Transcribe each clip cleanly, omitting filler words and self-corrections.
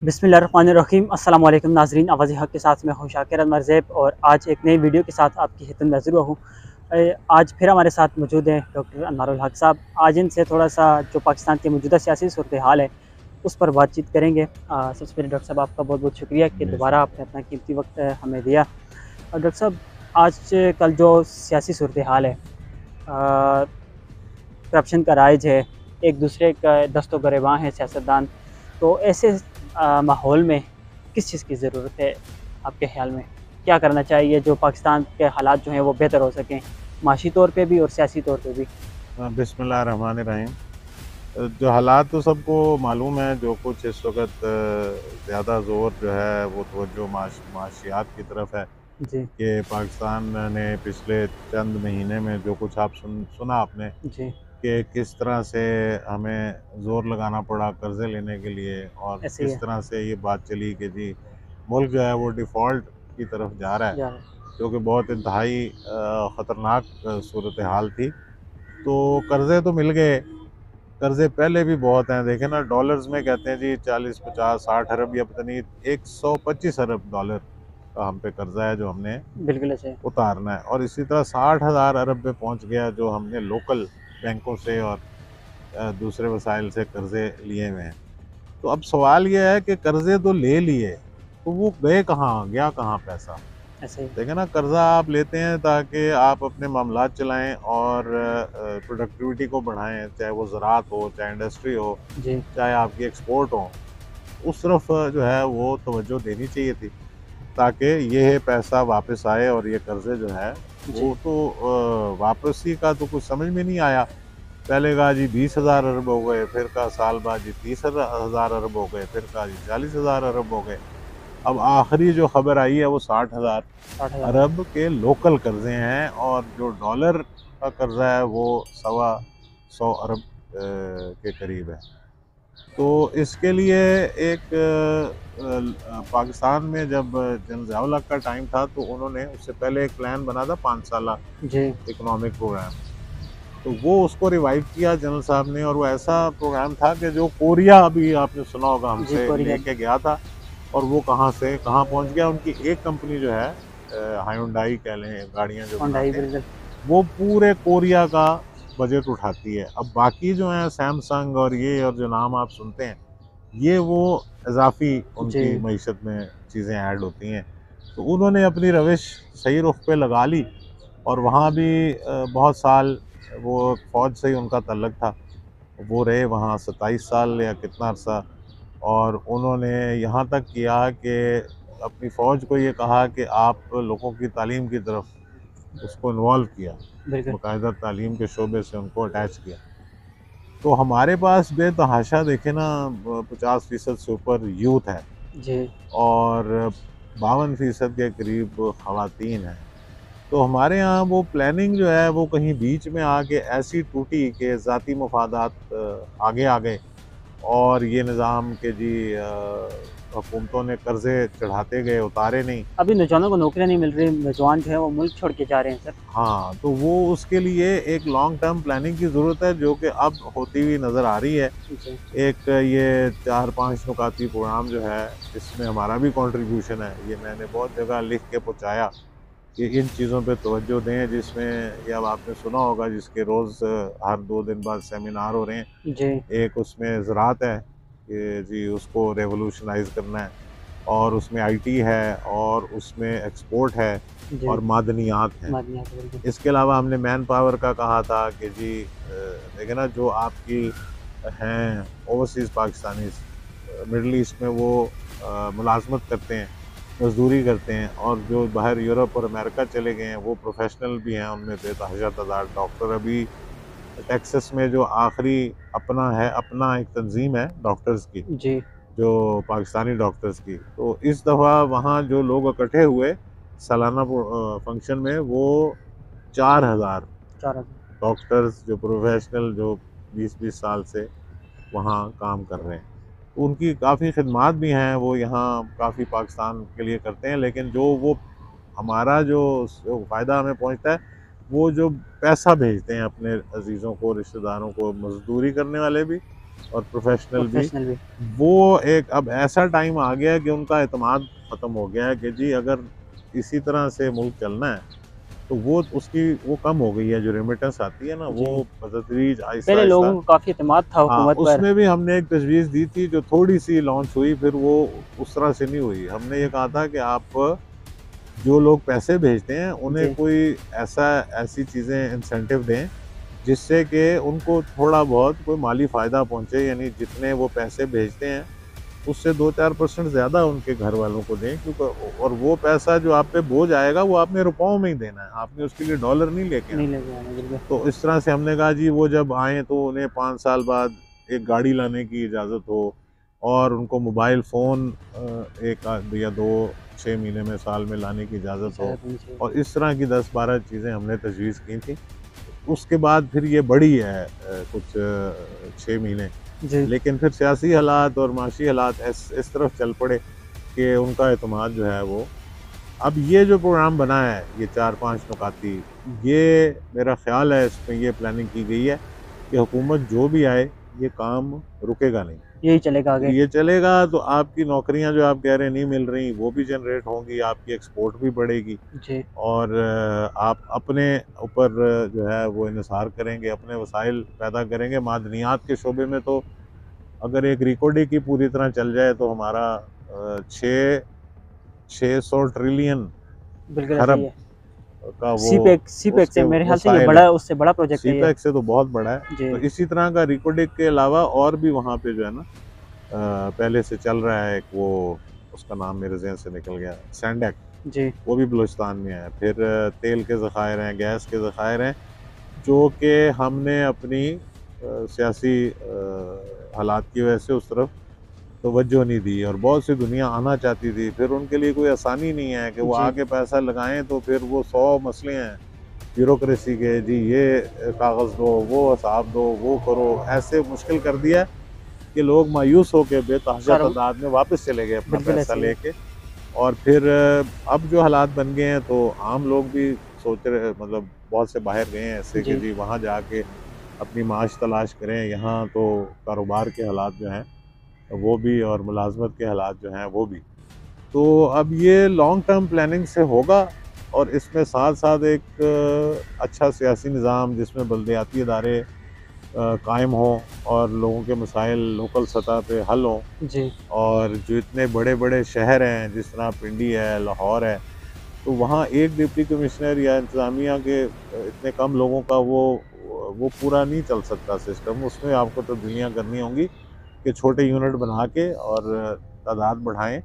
बिस्मिल्लाहिर्रहमानिर्रहीम। अस्सलाम वालेकुम नाज़रीन, आवाज़ हक़ के साथ मैं हूँ शाकिर अनवर ज़ैब और आज एक नई वीडियो के साथ आपकी खिदमत में हाज़िर हुआ हूँ। आज फिर हमारे साथ मौजूद हैं डॉक्टर अनवारुल हक साहब। आज इनसे थोड़ा-सा जो पाकिस्तान की मौजूदा सियासी सूरत-ए-हाल है, उस पर बातचीत करेंगे। सबसे पहले डॉक्टर साहब आपका बहुत-बहुत शुक्रिया कि दोबारा बेशक। आपने अपना कीमती वक़्त हमें दिया। डॉक्टर साहब, आज कल जो सियासी सूरत-ए-हाल है, करप्शन का राइज है, एक दूसरे का दस्तों गिरबान है सियासतदान, तो ऐसे माहौल में किस चीज़ की ज़रूरत है आपके ख़्याल में? क्या करना चाहिए जो पाकिस्तान के हालात जो हैं वो बेहतर हो सकें, माशी तौर पे भी और सियासी तौर पे भी? बिस्मिल्लाहिर्रहमानिर्रहीम। जो हालात तो सबको मालूम है, जो कुछ इस वक़्त ज़्यादा ज़ोर जो है वो तवज्जो माशियात की तरफ है जी, कि पाकिस्तान ने पिछले चंद महीने में जो कुछ सुना आपने जी, कि किस तरह से हमें ज़ोर लगाना पड़ा कर्ज़े लेने के लिए और ऐसे ही किस है। तरह से ये बात चली कि जी मुल्क जो है वो डिफ़ॉल्ट की तरफ जा रहा है, जा जो कि बहुत इंतहाई ख़तरनाक सूरत हाल थी। तो कर्ज़े तो मिल गए, कर्ज़े पहले भी बहुत हैं, देखें ना डॉलर्स में कहते हैं जी 40, 50, 60 अरब या पता नहीं 125 अरब डॉलर का हम पे कर्ज़ा है जो हमने बिल्कुल ऐसे है। उतारना है और इसी तरह 60,000 अरब पे पहुंच गया जो हमने लोकल बैंकों से और दूसरे वसाइल से कर्ज़े लिए हुए हैं। तो अब सवाल ये है कि कर्ज़े तो ले लिए, तो वो गए कहाँ? गया कहाँ पैसा? ऐसे ही। देखिए ना कर्ज़ा आप लेते हैं ताकि आप अपने मामलात चलाएँ और प्रोडक्टिविटी को बढ़ाएँ, चाहे वो ज़राअत हो, चाहे इंडस्ट्री हो, जी, चाहे आपकी एक्सपोर्ट हो। उस तरफ जो है वो तवज्जो देनी चाहिए थी, ताकि ये पैसा वापस आए और ये कर्ज़े जो है जी, वो तो वापसी का तो कुछ समझ में नहीं आया। पहले कहा जी 20,000 अरब हो गए, फिर कहा साल बाद जी 30,000 अरब हो गए, फिर कहा जी 40,000 अरब हो गए। अब आखिरी जो खबर आई है वो 60,000 60,000 हो गए। अरब के लोकल कर्जे हैं और जो डॉलर का कर्जा है वो सवा 100 अरब के करीब है। तो इसके लिए एक पाकिस्तान में जब जनरल ज़िया उल हक का टाइम था तो उन्होंने उससे पहले एक प्लान बना था 5 साला जी, इकोनॉमिक प्रोग्राम। तो वो उसको रिवाइव किया जनरल साहब ने और वो ऐसा प्रोग्राम था कि जो कोरिया अभी आपने सुना होगा जी, हमसे कोरिया लेके गया था और वो कहाँ से कहाँ पहुँच गया। उनकी एक कंपनी जो है हायुंडाई कह लें, गाड़ियाँ जो होंडा ही बनाते हैं, बिल्कुल। वो पूरे कोरिया का बजट उठाती है। अब बाकी जो हैं सैमसंग और ये और जो नाम आप सुनते हैं, ये वो इज़ाफ़ी उनकी जी, मईशत में चीज़ें ऐड होती हैं। तो उन्होंने अपनी रविश सही रुख पे लगा ली और वहाँ भी बहुत साल वो फ़ौज से ही उनका तल्लक था। वो रहे वहाँ 27 साल या कितना अरसा और उन्होंने यहाँ तक किया कि अपनी फ़ौज को ये कहा कि आप लोगों की तालीम की तरफ उसको इन्वॉल्व किया, बिल्कुल। बाकायदा तालीम के शोबे से उनको अटैच किया। तो हमारे पास बेतहाशा देखें ना 50% से ऊपर यूथ है जी, और 52% के करीब ख़वातीन हैं। तो हमारे यहाँ वो प्लानिंग जो है वो कहीं बीच में आके ऐसी टूटी कि ज़ाती मफादात आगे आ गए और ये निज़ाम के जी हुकूमतों ने कर्ज़े चढ़ाते गए, उतारे नहीं। अभी नौजवानों को नौकरियाँ नहीं मिल रही, नौजवान जो है वो मुल्क छोड़ के जा रहे हैं सर। हाँ, तो वो उसके लिए एक लॉन्ग टर्म प्लानिंग की ज़रूरत है जो कि अब होती हुई नज़र आ रही है। जी, एक ये 4-5 नुकाती प्रोग्राम जो है इसमें हमारा भी कंट्रीब्यूशन है। ये मैंने बहुत जगह लिख के पहुँचाया कि इन चीज़ों पे तवज्जो दें, जिसमें ये अब आपने सुना होगा जिसके रोज़ हर 2 दिन बाद सेमिनार हो रहे हैं। जी, एक उसमें ज़राअत है कि जी उसको रिवॉल्यूशनाइज़ करना है और उसमें आईटी है और उसमें एक्सपोर्ट है जी, और मादनियात हैं। मादनियात बिल्कुल। इसके अलावा हमने मैन पावर का कहा था कि जी देखिए ना जो आपकी हैं ओवरसीज़ पाकिस्तानीज़ मिडल ईस्ट में वो मुलाज़मत करते हैं, मज़दूरी करते हैं और जो बाहर यूरोप और अमेरिका चले गए हैं वो प्रोफ़ेशनल भी हैं, उनमें बेतहाशा तादाद डॉक्टर अभी टेक्सास में जो आखिरी अपना एक तंज़ीम है डॉक्टर्स की, जी, जो पाकिस्तानी डॉक्टर्स की। तो इस दफ़ा वहाँ जो लोग इकट्ठे हुए सालाना फंक्शन में वो 4,000 4,000। डॉक्टर्स जो प्रोफ़ेशनल जो 20-20 साल से वहाँ काम कर रहे हैं। तो उनकी काफ़ी खिदमात भी हैं, वो यहाँ काफ़ी पाकिस्तान के लिए करते हैं, लेकिन जो वो हमारा जो फ़ायदा हमें पहुँचता है, वो जो पैसा भेजते हैं अपने अज़ीज़ों को, रिश्तेदारों को, मज़दूरी करने वाले भी और प्रोफेशनल प्रोफेशनल भी। वो एक अब ऐसा टाइम आ गया कि उनका एतमाद ख़त्म हो गया है कि जी अगर इसी तरह से मुल्क चलना है तो वो उसकी वो कम हो गई है, जो रेमिटेंस आती है ना वो जी, बतदरीज आहिस्ता पहले आहिस्ता। लोगों को काफ़ी एतमाद था हाँ, हुकूमत पर। उसमें भी हमने एक तजवीज़ दी थी जो थोड़ी सी लॉन्च हुई, फिर वो उस तरह से नहीं हुई। हमने ये कहा था कि आप जो लोग पैसे भेजते हैं उन्हें जी, कोई ऐसी चीज़ें इंसेंटिव दें जिससे कि उनको थोड़ा बहुत कोई माली फ़ायदा पहुँचे, यानी जितने वो पैसे भेजते हैं उससे 2-4% ज़्यादा उनके घर वालों को दें, क्योंकि और वो पैसा जो आप पे बोझ आएगा वो आपने रुपयों में ही देना है, आपने उसके लिए डॉलर नहीं लेके नहीं आना। लगे आने बिल्कुल। तो इस तरह से हमने कहा जी वो जब आएँ तो उन्हें 5 साल बाद एक गाड़ी लाने की इजाज़त हो और उनको मोबाइल फ़ोन 1 आध या 2-6 महीने में, साल में लाने की इजाज़त हो, इजाज़त होनी चाहिए। और इस तरह की 10-12 चीज़ें हमने तजवीज़ की थी। उसके बाद फिर ये बढ़ी है कुछ 6 महीने, जी, लेकिन फिर सियासी हालात और माशी हालात इस तरफ चल पड़े कि उनका एतमाद जो है वो, अब ये जो प्रोग्राम बना है ये 4-5 नुकाती, ये मेरा ख़्याल है इसमें ये प्लानिंग की गई है कि हुकूमत जो भी आए ये काम रुकेगा नहीं। यही चलेगा आगे। ये चलेगा तो आपकी नौकरियां जो आप कह रहे हैं नहीं मिल रही वो भी जनरेट होंगी, आपकी एक्सपोर्ट भी बढ़ेगी, जी, और आप अपने ऊपर जो है वो इन्हिसार करेंगे, अपने वसाइल पैदा करेंगे। मादनियात के शोबे में तो अगर एक रिकॉर्डी की पूरी तरह चल जाए तो हमारा 600 ट्रिलियन बिल्कुल ऐसा ही खरब है। का वो सी पैक से उसके मेरे ख़्याल से ये वसाइल है। बड़ा, उससे बड़ा प्रोजेक्ट है ये। सीपैक से तो बहुत बड़ा है। जी, तो इसी तरह का रिकॉर्डिंग के अलावा और भी वहाँ पे जो है ना पहले से चल रहा है एक, वो उसका नाम मेरे ज़हन से निकल गया, सैंडक, जी, वो भी बलूचिस्तान में है। फिर तेल के ज़खायर हैं, गैस के ज़खायर हैं, जो कि हमने अपनी सियासी हालात की वजह से उस तरफ तवज्जो नहीं दी, और बहुत सी दुनिया आना चाहती थी। फिर उनके लिए कोई आसानी नहीं है कि वो जी, आके पैसा लगाएं, तो फिर वो 100 मसले हैं ब्यूरोक्रेसी के, जी ये कागज़ दो, वो हिसाब दो, वो करो, ऐसे मुश्किल कर दिया है कि लोग मायूस होकर बेतहाशा सर तादाद में वापस चले गए अपना बिल्कुल पैसा ऐसे ही है। लेके। और फिर अब जो हालात बन गए हैं तो आम लोग भी सोच रहे, मतलब बहुत से बाहर गए हैं ऐसे कि जी, जी वहाँ जाके अपनी माश तलाश करें। यहाँ तो कारोबार के हालात जो हैं वो भी, और मुलाजमत के हालात जो हैं वो भी। तो अब ये लॉन्ग टर्म प्लानिंग से होगा, और इसमें साथ साथ एक अच्छा सियासी निज़ाम जिसमें बलदियाती इदारे कायम हों और लोगों के मसाइल लोकल सतह पे हल हों, जी, और जो इतने बड़े बड़े शहर हैं जिस तरह पिंडी है, लाहौर है, तो वहाँ एक डिप्टी कमिश्नर या इंतज़ामिया के इतने कम लोगों का वो पूरा नहीं चल सकता सिस्टम। उसमें आपको तब्दीलियाँ करनी होंगी कि छोटे यूनिट बना के और तादाद बढ़ाएं,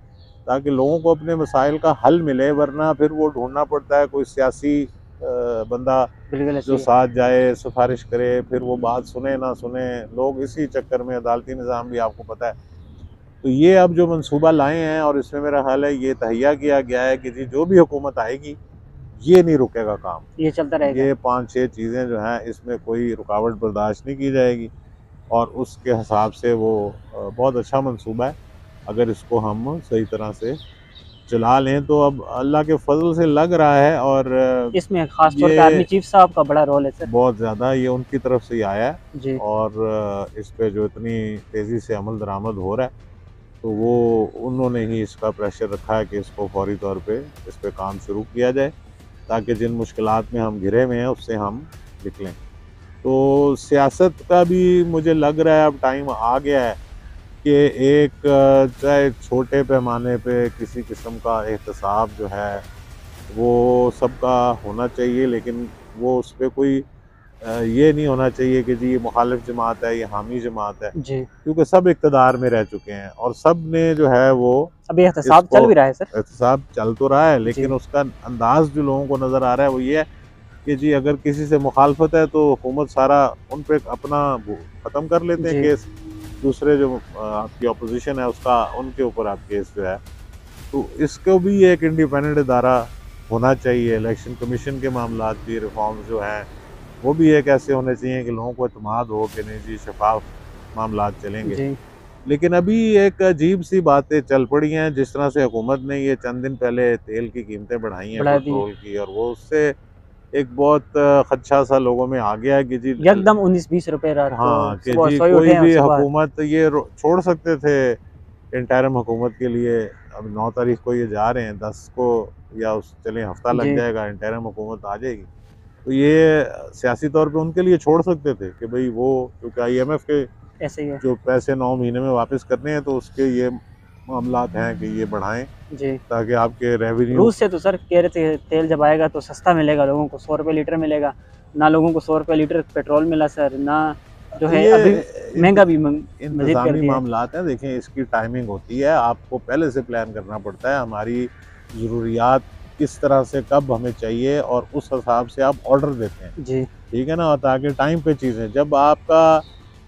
ताकि लोगों को अपने मसाइल का हल मिले, वरना फिर वो ढूंढना पड़ता है कोई सियासी बंदा बिल्कुल जो ऐसे ही है। साथ जाए, सिफारिश करे, फिर वो बात सुने ना सुने, लोग इसी चक्कर में, अदालती निज़ाम भी आपको पता है। तो ये अब जो मंसूबा लाए हैं, और इसमें मेरा ख्याल है ये तहैया किया गया है कि जी जो भी हुकूमत आएगी ये नहीं रुकेगा काम। ये चलता रहेगा। ये 5-6 चीज़ें जो हैं इसमें कोई रुकावट बर्दाश्त नहीं की जाएगी, और उसके हिसाब से वो बहुत अच्छा मंसूबा है। अगर इसको हम सही तरह से चला लें तो अब अल्लाह के फजल से लग रहा है, और इसमें ख़ास तौर पे आर्मी ये चीफ़ साहब का बड़ा रोल है सर। बहुत ज़्यादा ये उनकी तरफ से ही आया है, जी, और इस पे जो इतनी तेज़ी से अमल दरामद हो रहा है, तो वो उन्होंने ही इसका प्रेशर रखा है कि इसको फौरी तौर पे इस पे काम शुरू किया जाए, ताकि जिन मुश्किलात में हम घिरे हुए हैं उससे हम निकलें। तो सियासत का भी मुझे लग रहा है अब टाइम आ गया है कि एक चाहे छोटे पैमाने पे किसी किस्म का एहतसाब जो है वो सबका होना चाहिए, लेकिन वो उस पे कोई ये नहीं होना चाहिए कि जी ये मुखालिफ जमात है, ये हामी जमात है, जी। क्योंकि सब इक़्तिदार में रह चुके हैं और सब ने जो है वो अभी एहतसाब इसको, चल भी रहा है सर। एहतसाब चल तो रहा है, लेकिन जी, उसका अंदाज़ जो लोगों को नज़र आ रहा है वो ये है कि जी अगर किसी से मुखालफत है तो हुकूमत सारा उन पे अपना वो ख़त्म कर लेते हैं जी, केस, दूसरे जो आपकी अपोजिशन है उसका उनके ऊपर आप केस जो है। तो इसको भी एक इंडिपेंडेंट इदारा होना चाहिए। इलेक्शन कमीशन के मामलात भी, रिफॉर्म्स जो हैं वो भी एक ऐसे होने चाहिए कि लोगों को इत्मीनान हो कि नहीं जी शफाफ मामलात चलेंगे। जी, लेकिन अभी एक अजीब सी बातें चल पड़ी हैं, जिस तरह से हुकूमत ने ये चंद दिन पहले तेल की कीमतें बढ़ाई हैं बढ़ा दी है। पेट्रोल की, और वो उससे एक बहुत खदशा सा लोगों में आ गया है कि जी एकदम 19-20 रुपए रात को हाँ कि सुबह जी सोए कोई उठे हैं भी सुबह। हुकूमत ये छोड़ सकते थे इंटरिम हुकूमत के लिए। अब 9 तारीख को ये जा रहे हैं, 10 को या उस चले हफ्ता लग जी जाएगा, इंटरिम हुकूमत आ जाएगी। तो ये सियासी तौर पे उनके लिए छोड़ सकते थे कि भाई वो, क्योंकि IMF के ऐसे ही है। जो पैसे 9 महीने में वापस करने हैं तो उसके ये मामलात हैं कि ये बढ़ाएं जी ताकि आपके रेवेन्यू। रूस से तो सर कह रहे थे तेल जब आएगा तो सस्ता मिलेगा, लोगों को 100 रुपये लीटर मिलेगा। ना लोगों को 100 रुपये लीटर पेट्रोल मिला सर, ना जो है ये अभी महंगा भी मजीद कर इंतज़ामी दिया है। मामलात हैं। देखें, इसकी टाइमिंग होती है, आपको पहले से प्लान करना पड़ता है हमारी ज़रूरियात किस तरह से कब हमें चाहिए और उस हिसाब से आप ऑर्डर देते हैं, जी ठीक है ना। और ताकि टाइम पे चीज़ें, जब आपका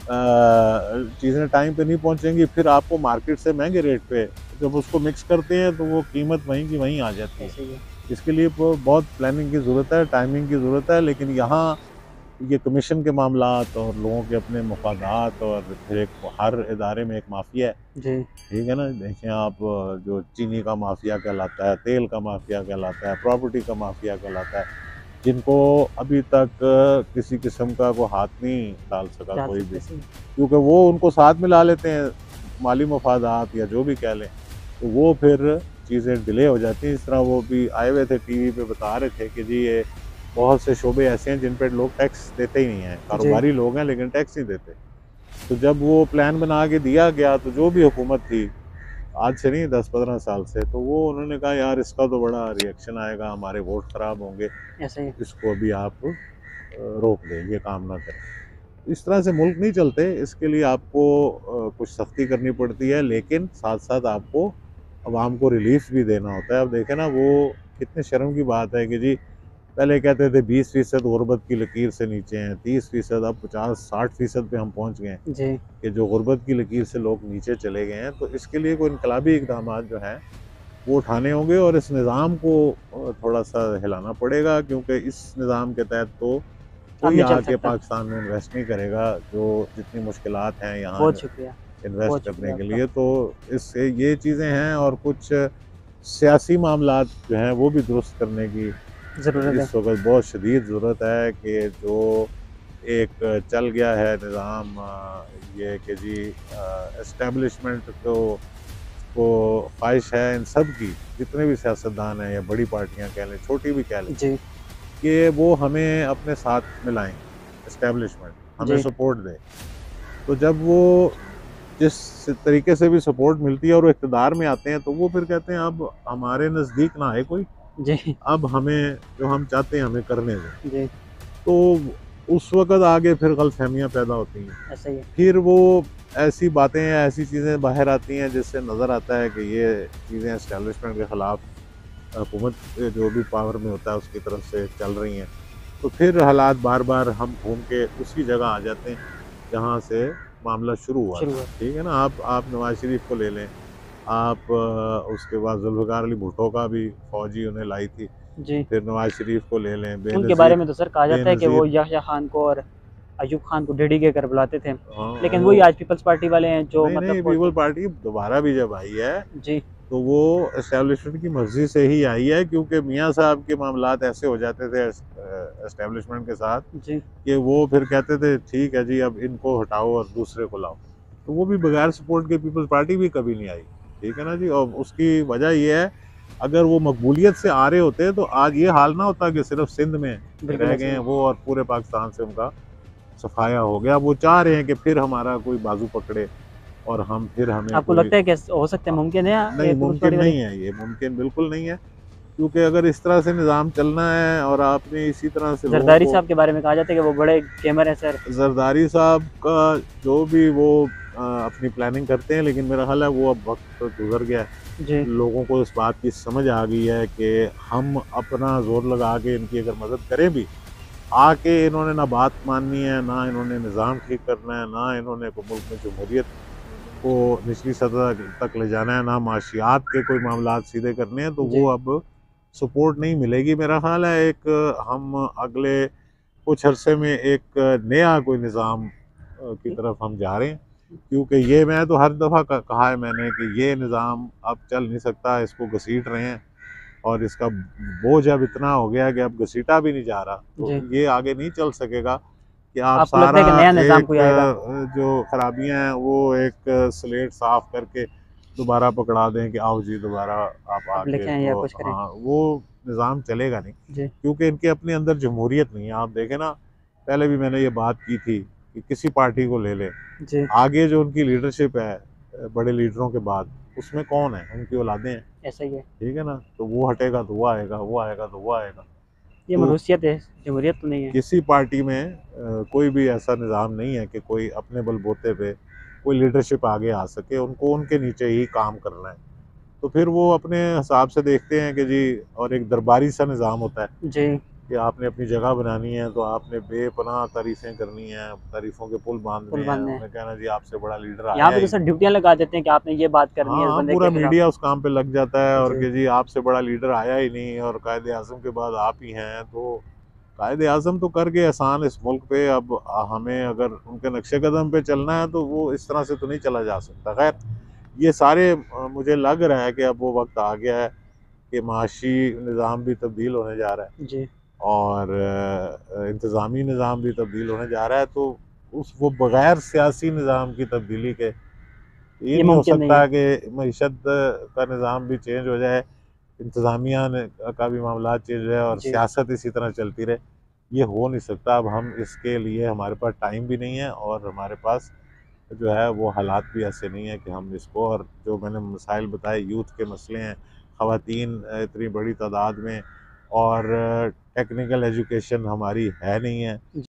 चीज़ें टाइम पे नहीं पहुंचेंगी फिर आपको मार्केट से महंगे रेट पे जब उसको मिक्स करते हैं तो वो कीमत वहीं की वहीं आ जाती है। ऐसे ही है। इसके लिए बहुत प्लानिंग की ज़रूरत है, टाइमिंग की ज़रूरत है। लेकिन यहाँ ये कमीशन के मामलात और लोगों के अपने मफादात, और फिर एक हर इदारे में एक माफिया है, जी ठीक है ना। देखें आप, जो चीनी का माफिया कहलाता है, तेल का माफिया कहलाता है, प्रॉपर्टी का माफिया कहलाता है, जिनको अभी तक किसी किस्म का को हाथ नहीं डाल सका जा कोई भी, सकते सही। क्योंकि वो उनको साथ मिला लेते हैं, माली मफादात या जो भी कह लें, तो वो फिर चीज़ें डिले हो जाती हैं। इस तरह वो भी आए हुए थे टीवी पे, बता रहे थे कि जी ये बहुत से शोबे ऐसे हैं जिन पे लोग टैक्स देते ही नहीं हैं, जी कारोबारी लोग हैं लेकिन टैक्स नहीं देते। तो जब वो प्लान बना के दिया गया तो जो भी हुकूमत थी, आज से नहीं 10-15 साल से, तो वो उन्होंने कहा यार इसका तो बड़ा रिएक्शन आएगा, हमारे वोट खराब होंगे, ऐसे ही। इसको अभी आप रोक दें, ये काम ना करें। इस तरह से मुल्क नहीं चलते। इसके लिए आपको कुछ सख्ती करनी पड़ती है, लेकिन साथ साथ आपको अवाम को रिलीफ भी देना होता है। अब देखें ना, वो कितने शर्म की बात है कि जी पहले कहते थे 20% गुर्बत की लकीर से नीचे हैं, 30%, अब 50-60% पे हम पहुंच गए हैं जी कि जो गुर्बत की लकीर से लोग नीचे चले गए हैं। तो इसके लिए कोई इनकलाबी इकदाम जो हैं वो उठाने होंगे और इस निज़ाम को थोड़ा सा हिलाना पड़ेगा, क्योंकि इस निज़ाम के तहत तो अब कोई नहीं चल आके सकता। पाकिस्तान में इन्वेस्ट नहीं करेगा, जो जितनी मुश्किलात हैं यहाँ बहुत शुक्रिया। इन्वेस्ट बहुत करने शुक्रिया के आपका। लिए। तो इससे ये चीज़ें हैं, और कुछ सियासी मामलात जो हैं वो भी दुरुस्त करने की ज़रूरत है। इस वक्त बहुत शदीद ज़रूरत है कि जो एक चल गया है निज़ाम, ये कि जी इस्टेब्लिशमेंट को ख्वाहिश है इन सब की, जितने भी सियासतदान हैं या बड़ी पार्टियां कह लें, छोटी भी कह लें, जी कि वो हमें अपने साथ मिलाएं, इस्टेब्लिशमेंट हमें जी सपोर्ट दे। तो जब वो जिस तरीके से भी सपोर्ट मिलती है और वो इक़्तिदार में आते हैं, तो वो फिर कहते हैं अब हमारे नज़दीक ना आए कोई, जी अब हमें जो हम चाहते हैं हमें करने दें। जी तो उस वक़्त आगे फिर गलतफ़हमियाँ पैदा होती हैं। ऐसा ही है। फिर वो ऐसी बातें या ऐसी चीज़ें बाहर आती हैं जिससे नज़र आता है कि ये चीज़ें एस्टेब्लिशमेंट के ख़िलाफ़ हुकूमत जो भी पावर में होता है उसकी तरफ से चल रही हैं। तो फिर हालात बार बार हम घूम के उसी जगह आ जाते हैं जहाँ से मामला शुरू हुआ शुरू था, हुआ। ठीक है ना। आप नवाज शरीफ को ले लें, आप उसके बाद जुल्फ़िकार अली भुट्टो का भी फौजी उन्हें लाई थी, जी फिर नवाज शरीफ को ले लें, उनके बारे बेनज़ीर में तो सर कहा जाता है कि वो बेनज़ीर याह्या खान को और अयूब खान को डेडी कहकर बुलाते थे, हाँ लेकिन वो वही आज पीपल्स पार्टी वाले हैं जो नहीं मतलब नहीं, पीपल पार्टी दोबारा भी जब आई है जी तो वो एस्टेब्लिशमेंट की मर्जी से ही आई है, क्योंकि मियाँ साहब के मामलात ऐसे हो जाते थे एस्टेब्लिशमेंट के साथ जी कि वो फिर कहते थे ठीक है जी अब इनको हटाओ और दूसरे को लाओ। तो वो भी बगैर सपोर्ट के पीपल्स पार्टी भी कभी नहीं आई, ठीक है ना जी। और उसकी वजह ये है, अगर वो मकबूलियत से आ रहे होते तो आज ये हाल ना होता कि सिर्फ सिंध में बिल्कुल रह ऐसे गए ही हैं है। वो और पूरे पाकिस्तान से उनका सफाया हो गया। वो चाह रहे हैं कि फिर हमारा कोई बाजू पकड़े और हम फिर हमें आपको कोई। लगता है कि हो सकता है, मुमकिन है नहीं, पीपल्स मुमकिन पार्टी वाले? नहीं है, ये मुमकिन बिल्कुल नहीं है, क्योंकि अगर इस तरह से निज़ाम चलना है और आपने इसी तरह से लोगों जरदारी को। साहब के बारे में कहा जाता है कि वो बड़े गेमर हैं सर। जरदारी साहब का जो भी वो अपनी प्लानिंग करते हैं, लेकिन मेरा ख्याल है वो अब वक्त गुजर गया है। जी लोगों को इस बात की समझ आ गई है कि हम अपना जोर लगा के इनकी अगर मदद करें भी, आके इन्होंने ना बात माननी है, ना इन्होंने निज़ाम ठीक करना है, ना इन्होंने को मुल्क में जमहूरियत को निचली सतह तक ले जाना है, ना माशियात के कोई मामलात सीधे करने हैं, तो जी वो अब सपोर्ट नहीं मिलेगी। मेरा ख्याल है एक हम अगले कुछ अरसे में एक नया कोई निज़ाम की तरफ हम जा रहे हैं, क्योंकि ये मैं तो हर दफ़ा कहा है मैंने कि ये निज़ाम अब चल नहीं सकता, इसको घसीट रहे हैं। और इसका बोझ अब इतना हो गया कि अब घसीटा भी नहीं जा रहा, तो जी। ये आगे नहीं चल सकेगा कि आप आपको लगता सारा है कि नया निज़ाम कोई एक आएगा? जो खराबियां हैं वो एक स्लेट साफ करके दोबारा पकड़ा दें कि आओ जी दोबारा आप अब आके, लिखें या तो कुछ करें? हाँ वो निज़ाम चलेगा नहीं, जी, क्योंकि इनके अपने अंदर जमहूरियत नहीं है। आप देखें ना, पहले भी मैंने ये बात की थी कि किसी पार्टी को ले लें, जी, आगे जो उनकी लीडरशिप है बड़े लीडरों के बाद, उसमें कौन है? उनकी औलादे हैं, ऐसा ही है। ठीक है ना। तो वो हटेगा तो वो आएगा, वो आएगा तो वो आएगा। ये तो मरूसियत है, जमहूरियत तो नहीं है। किसी पार्टी में कोई भी ऐसा निज़ाम नहीं है कि कोई अपने बलबूते पे कोई लीडरशिप आगे आ सके, उनको उनके नीचे ही काम करना है। तो फिर वो अपने हिसाब से देखते हैं कि जी, और एक दरबारी सा निज़ाम होता है जी, कि आपने अपनी जगह बनानी है तो आपने बेपनाह तारीफ़ें करनी है, तारीफ़ों के पुल बांधने पुल हैं, बाँधने हैं। उन्हें कहना जी आपसे बड़ा लीडर यहाँ आया पे तो ही सर नहीं। ड्यूटियाँ लगा देते हैं कि आपने ये बात करनी हाँ है इस हाँ, बंदे पूरा के खिलाफ। मीडिया उस काम पे लग जाता है, और जी, कि जी आपसे बड़ा लीडर आया ही नहीं और कायदे आज़म के बाद आप ही हैं। तो कायदे आज़म तो कर गए एहसान इस मुल्क पे, अब हमें अगर उनके नक्शे कदम पे चलना है तो वो इस तरह से तो नहीं चला जा सकता। खैर, ये सारे मुझे लग रहा है कि अब वो वक्त आ गया है कि माशी निज़ाम भी तब्दील होने जा रहा है, जी। और इंतज़ामी निज़ाम भी तब्दील होने जा रहा है। तो उस वो बग़ैर सियासी निज़ाम की तब्दीली के ये ये नहीं हो मुमकिन नहीं सकता है। कि मईशत का निज़ाम भी चेंज हो जाए, इंतज़ामिया का भी मामला चेंज हो जाए और जी, सियासत इसी तरह चलती रहे। ये हो नहीं सकता। अब हम इसके लिए, हमारे पास टाइम भी नहीं है और हमारे पास जो है वो हालात भी ऐसे नहीं है कि हम इसको, और जो मैंने मसाइल बताए, यूथ के मसले हैं, ख़वातीन इतनी बड़ी तादाद में, और टेक्निकल एजुकेशन हमारी है नहीं है।